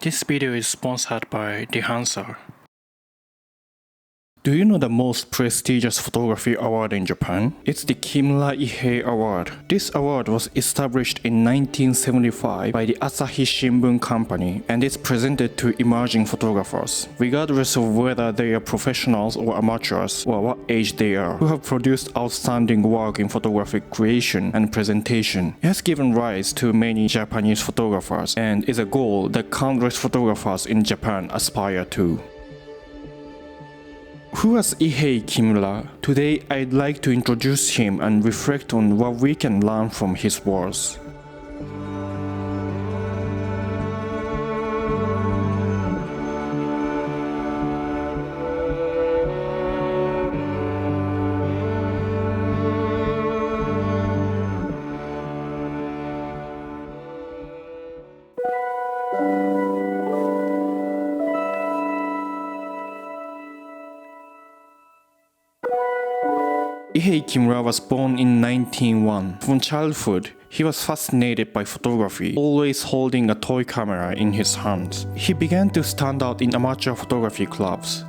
This video is sponsored by Dehancer. Do you know the most prestigious photography award in Japan? It's the Kimura Ihei Award. This award was established in 1975 by the Asahi Shimbun Company and is presented to emerging photographers, regardless of whether they are professionals or amateurs or what age they are, who have produced outstanding work in photographic creation and presentation. It has given rise to many Japanese photographers and is a goal that countless photographers in Japan aspire to. Who was Ihei Kimura? Today I'd like to introduce him and reflect on what we can learn from his works. Ihei Kimura was born in 1901. From childhood, he was fascinated by photography, always holding a toy camera in his hands. He began to stand out in amateur photography clubs.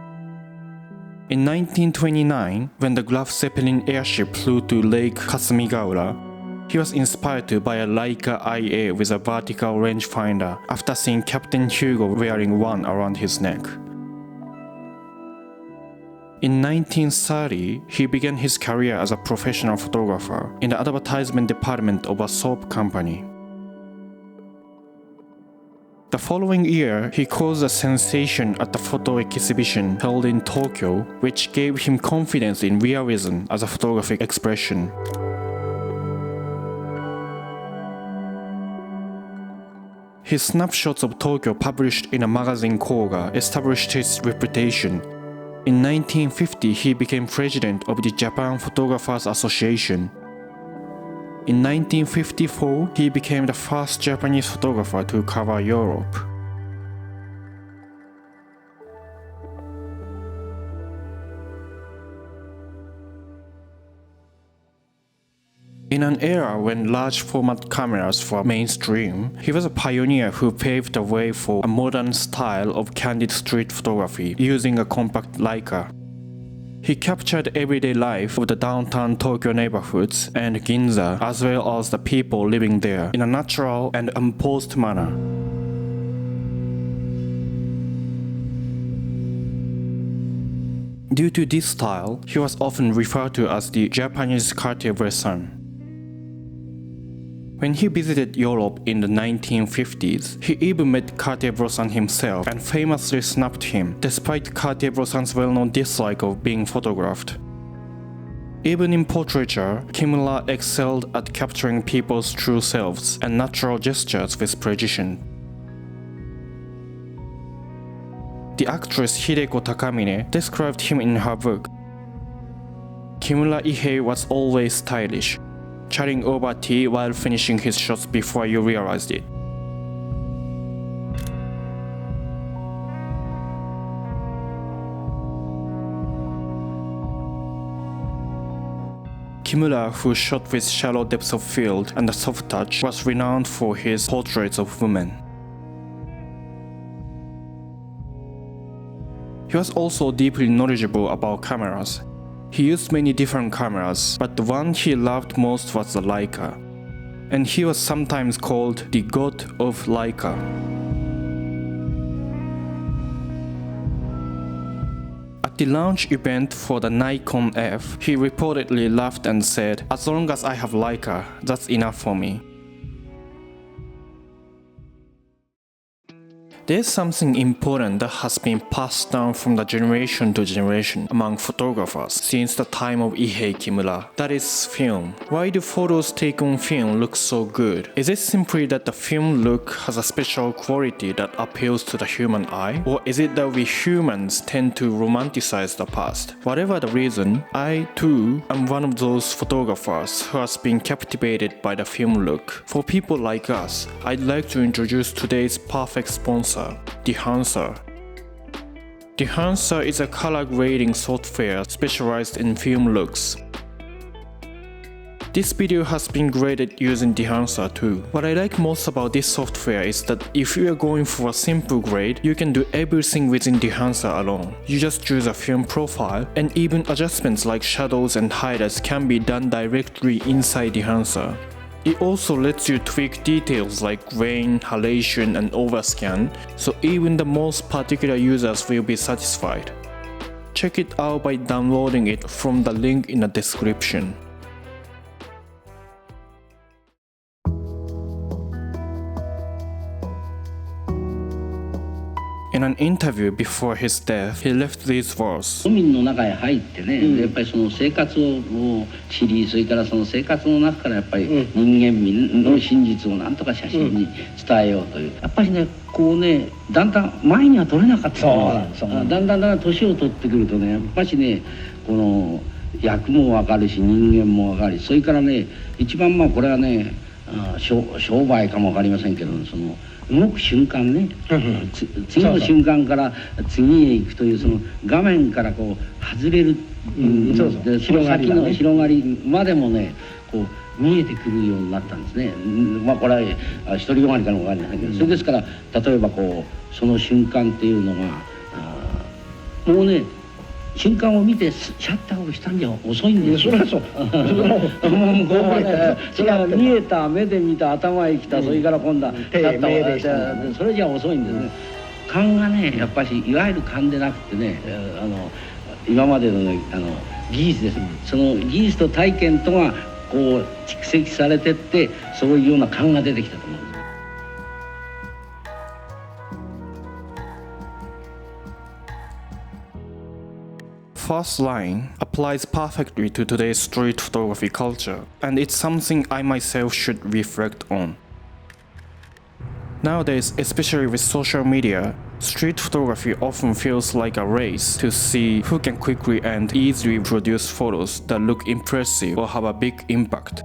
In 1929, when the Graf Zeppelin airship flew to Lake Kasumigaura, he was inspired to buy a Leica IA with a vertical rangefinder after seeing Captain Hugo wearing one around his neck. In 1930, he began his career as a professional photographer in the advertisement department of a soap company. The following year, he caused a sensation at the photo exhibition held in Tokyo, which gave him confidence in realism as a photographic expression. His snapshots of Tokyo published in a magazine Koga established his reputation. In 1950, he became president of the Japan Photographers Association. In 1954, he became the first Japanese photographer to cover Europe. In an era when large format cameras were mainstream, he was a pioneer who paved the way for a modern style of candid street photography using a compact Leica. He captured everyday life of the downtown Tokyo neighborhoods and Ginza, as well as the people living there, in a natural and unposed manner. Due to this style, he was often referred to as the Japanese Cartier-Bresson. When he visited Europe in the 1950s, he even met Cartier-Bresson himself and famously snapped him, despite Cartier-Bresson's well-known dislike of being photographed. Even in portraiture, Kimura excelled at capturing people's true selves and natural gestures with precision. The actress Hideko Takamine described him in her book. Kimura Ihei was always stylish, chatting over tea while finishing his shots before you realized it. Kimura, who shot with shallow depths of field and a soft touch, was renowned for his portraits of women. He was also deeply knowledgeable about cameras. He used many different cameras, but the one he loved most was the Leica, and he was sometimes called the God of Leica. At the launch event for the Nikon F, he reportedly laughed and said, "As long as I have Leica, that's enough for me." There's something important that has been passed down from the generation to generation among photographers since the time of Ihei Kimura. That is film. Why do photos taken on film look so good? Is it simply that the film look has a special quality that appeals to the human eye? Or is it that we humans tend to romanticize the past? Whatever the reason, I too am one of those photographers who has been captivated by the film look. For people like us, I'd like to introduce today's perfect sponsor, Dehancer. Dehancer is a color grading software specialized in film looks. This video has been graded using Dehancer too. What I like most about this software is that if you are going for a simple grade, you can do everything within Dehancer alone. You just choose a film profile, and even adjustments like shadows and highlights can be done directly inside Dehancer. It also lets you tweak details like grain, halation, and overscan, so even the most particular users will be satisfied. Check it out by downloading it from the link in the description. In an interview before his death, he left these words. 都民の中へ入ってね、やっぱりその生活を知り、それからその生活の中からやっぱり人間味の真実をなんとか写真に伝えようという、やっぱりねこうねだんだん前には撮れなかったのが、だんだん年を取ってくるとね、やっぱしねこの役もわかるし人間もわかるし、それからね一番これはね商売かもわかりませんけど、その動く瞬間ね、次の瞬間から次へ行くというその画面からこう外れる、でその先の広がりまでもねこう見えてくるようになったんですね。これは独りよがりかもわかりませんけど、それですから例えばこうその瞬間っていうのがもうね瞬間を見てシャッターをしたんじゃ遅いんですよ。それはそう。もう向こうまで見えた目で見た頭へ来た、それから今度はシャッターをしたそれじゃ遅いんですね。勘がねやっぱりいわゆる勘でなくてね今までのね技術です。その技術と体験とがこう蓄積されてってそういうような勘が出てきたと思うんです。First line applies perfectly to today's street photography culture, and it's something I myself should reflect on. Nowadays, especially with social media, street photography often feels like a race to see who can quickly and easily produce photos that look impressive or have a big impact.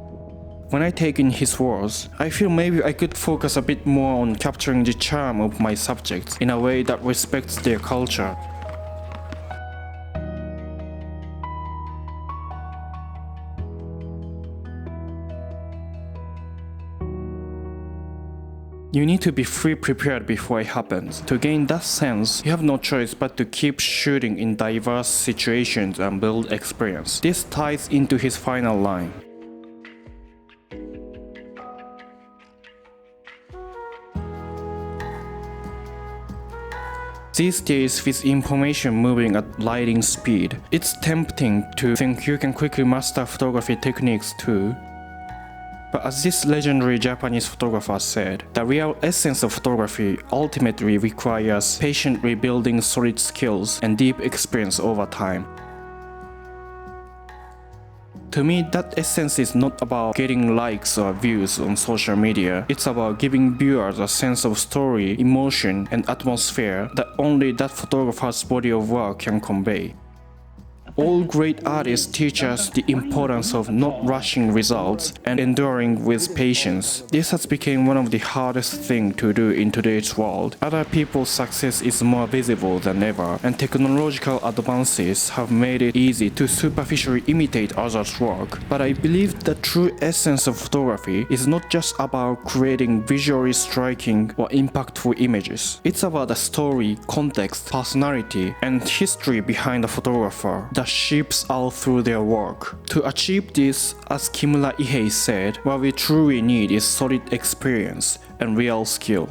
When I take in his words, I feel maybe I could focus a bit more on capturing the charm of my subjects in a way that respects their culture. You need to be fully prepared before it happens. To gain that sense, you have no choice but to keep shooting in diverse situations and build experience. This ties into his final line. These days, with information moving at lightning speed, it's tempting to think you can quickly master photography techniques too. But as this legendary Japanese photographer said, the real essence of photography ultimately requires patiently building solid skills and deep experience over time. To me, that essence is not about getting likes or views on social media. It's about giving viewers a sense of story, emotion, and atmosphere that only that photographer's body of work can convey. All great artists teach us the importance of not rushing results and enduring with patience. This has become one of the hardest things to do in today's world. Other people's success is more visible than ever, and technological advances have made it easy to superficially imitate others' work. But I believe the true essence of photography is not just about creating visually striking or impactful images. It's about the story, context, personality, and history behind the photographer that shapes out through their work. To achieve this, as Kimura Ihei said, what we truly need is solid experience and real skill.